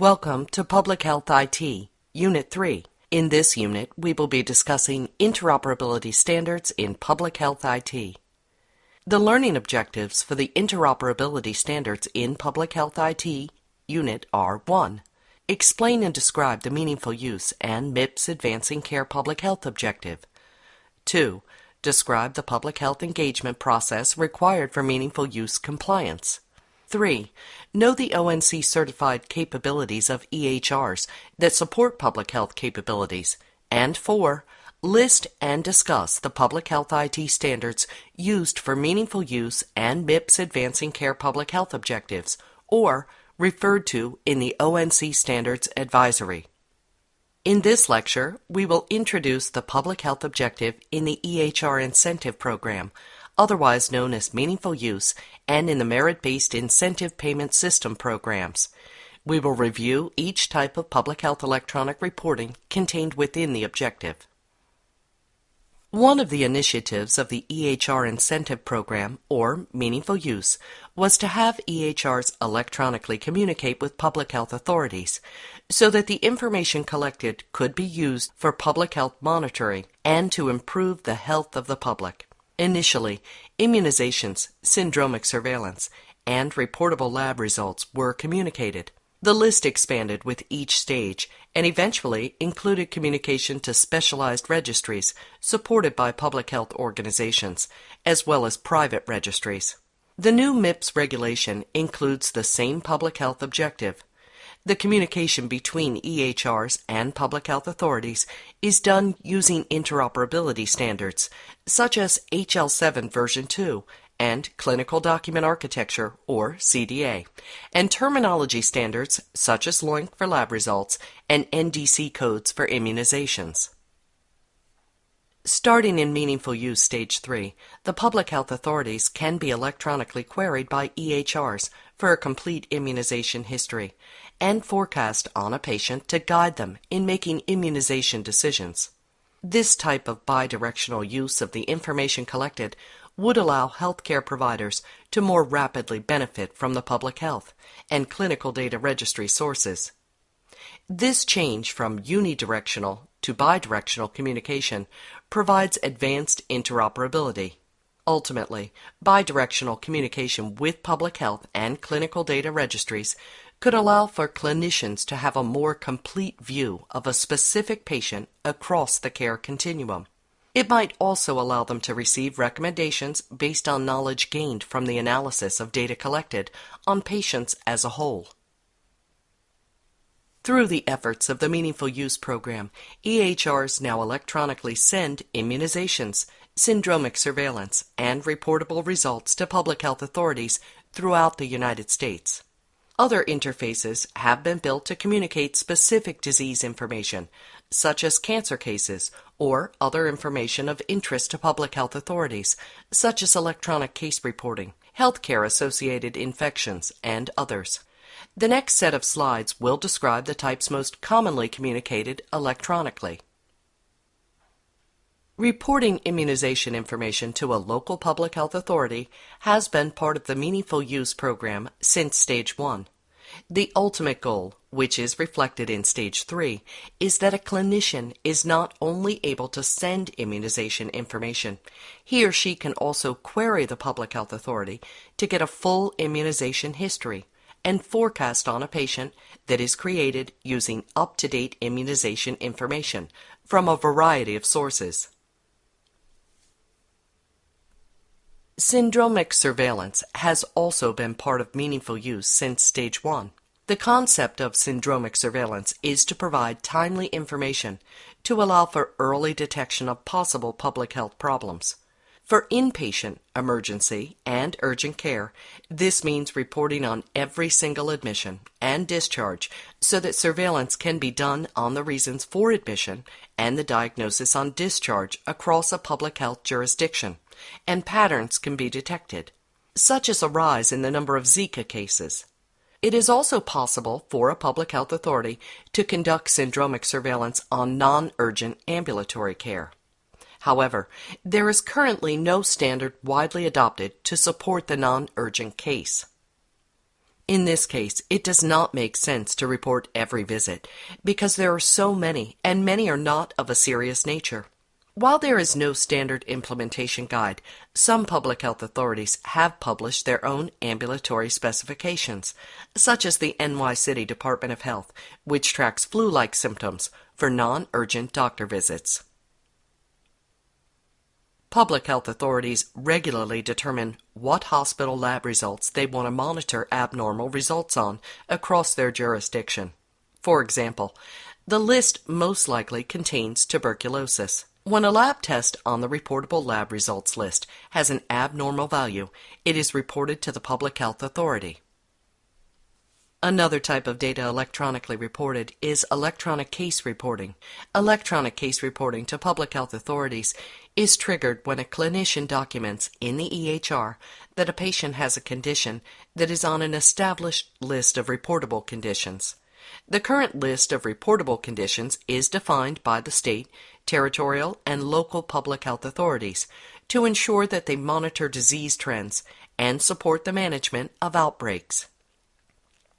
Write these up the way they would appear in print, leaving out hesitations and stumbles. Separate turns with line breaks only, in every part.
Welcome to Public Health IT, Unit 3. In this unit, we will be discussing interoperability standards in public health IT. The learning objectives for the interoperability standards in public health IT unit are 1. Explain and describe the meaningful use and MIPS Advancing Care Public Health objective. 2. Describe the public health engagement process required for meaningful use compliance. 3. Know the ONC certified capabilities of EHRs that support public health capabilities. And 4. List and discuss the public health IT standards used for meaningful use and MIPS Advancing Care Public Health objectives, or referred to in the ONC Standards Advisory. In this lecture, we will introduce the public health objective in the EHR incentive program, otherwise known as meaningful use, and in the merit-based incentive payment system programs. We will review each type of public health electronic reporting contained within the objective. One of the initiatives of the EHR incentive program, or meaningful use, was to have EHRs electronically communicate with public health authorities so that the information collected could be used for public health monitoring and to improve the health of the public. Initially, immunizations, syndromic surveillance, and reportable lab results were communicated. The list expanded with each stage and eventually included communication to specialized registries supported by public health organizations, as well as private registries. The new MIPS regulation includes the same public health objective. The communication between EHRs and public health authorities is done using interoperability standards, such as HL7 version 2 and Clinical Document Architecture, or CDA, and terminology standards such as LOINC for lab results and NDC codes for immunizations. Starting in Meaningful Use Stage 3, the public health authorities can be electronically queried by EHRs for a complete immunization history and forecast on a patient to guide them in making immunization decisions. This type of bidirectional use of the information collected would allow healthcare providers to more rapidly benefit from the public health and clinical data registry sources. This change from unidirectional to bidirectional communication provides advanced interoperability. Ultimately, bidirectional communication with public health and clinical data registries could allow for clinicians to have a more complete view of a specific patient across the care continuum. It might also allow them to receive recommendations based on knowledge gained from the analysis of data collected on patients as a whole. Through the efforts of the Meaningful Use Program, EHRs now electronically send immunizations, syndromic surveillance, and reportable results to public health authorities throughout the United States. Other interfaces have been built to communicate specific disease information, such as cancer cases or other information of interest to public health authorities, such as electronic case reporting, healthcare-associated infections, and others. The next set of slides will describe the types most commonly communicated electronically. Reporting immunization information to a local public health authority has been part of the Meaningful Use Program since Stage 1. The ultimate goal, which is reflected in Stage 3, is that a clinician is not only able to send immunization information, he or she can also query the public health authority to get a full immunization history and forecast on a patient that is created using up-to-date immunization information from a variety of sources. Syndromic surveillance has also been part of meaningful use since Stage 1. The concept of syndromic surveillance is to provide timely information to allow for early detection of possible public health problems. For inpatient, emergency, and urgent care, this means reporting on every single admission and discharge so that surveillance can be done on the reasons for admission and the diagnosis on discharge across a public health jurisdiction, and patterns can be detected, such as a rise in the number of Zika cases. It is also possible for a public health authority to conduct syndromic surveillance on non-urgent ambulatory care. However, there is currently no standard widely adopted to support the non-urgent case. In this case, it does not make sense to report every visit because there are so many, and many are not of a serious nature. While there is no standard implementation guide, some public health authorities have published their own ambulatory specifications, such as the NY City Department of Health, which tracks flu-like symptoms for non-urgent doctor visits. Public health authorities regularly determine what hospital lab results they want to monitor abnormal results on across their jurisdiction. For example, the list most likely contains tuberculosis. When a lab test on the reportable lab results list has an abnormal value, it is reported to the public health authority. Another type of data electronically reported is electronic case reporting. Electronic case reporting to public health authorities is triggered when a clinician documents in the EHR that a patient has a condition that is on an established list of reportable conditions. The current list of reportable conditions is defined by the state, territorial, and local public health authorities to ensure that they monitor disease trends and support the management of outbreaks.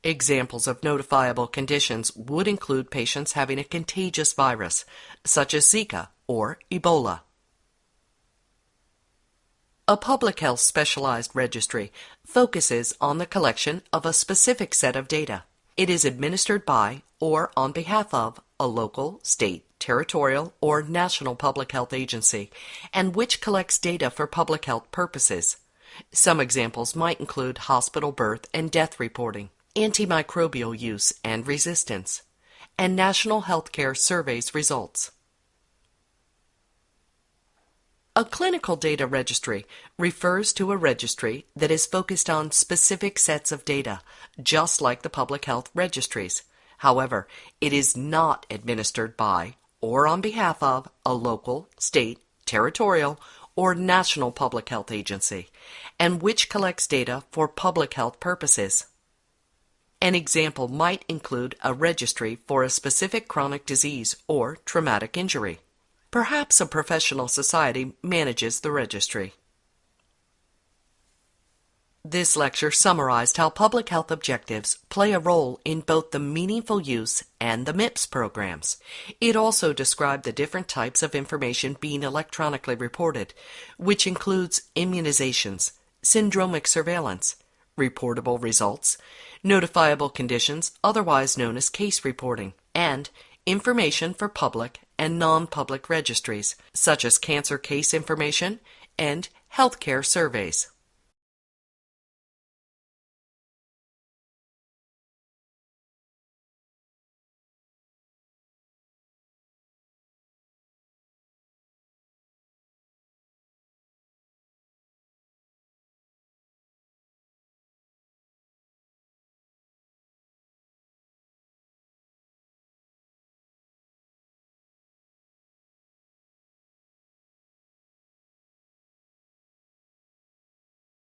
Examples of notifiable conditions would include patients having a contagious virus, such as Zika or Ebola. A public health specialized registry focuses on the collection of a specific set of data. It is administered by or on behalf of a local, state, territorial, or national public health agency, and which collects data for public health purposes. Some examples might include hospital birth and death reporting, antimicrobial use and resistance, and national healthcare surveys results. A clinical data registry refers to a registry that is focused on specific sets of data, just like the public health registries. However, it is not administered by or on behalf of a local, state, territorial, or national public health agency, and which collects data for public health purposes. An example might include a registry for a specific chronic disease or traumatic injury. Perhaps a professional society manages the registry. This lecture summarized how public health objectives play a role in both the meaningful use and the MIPS programs. It also described the different types of information being electronically reported, which includes immunizations, syndromic surveillance, reportable results, notifiable conditions otherwise known as case reporting, and information for public and non-public registries, such as cancer case information and healthcare surveys.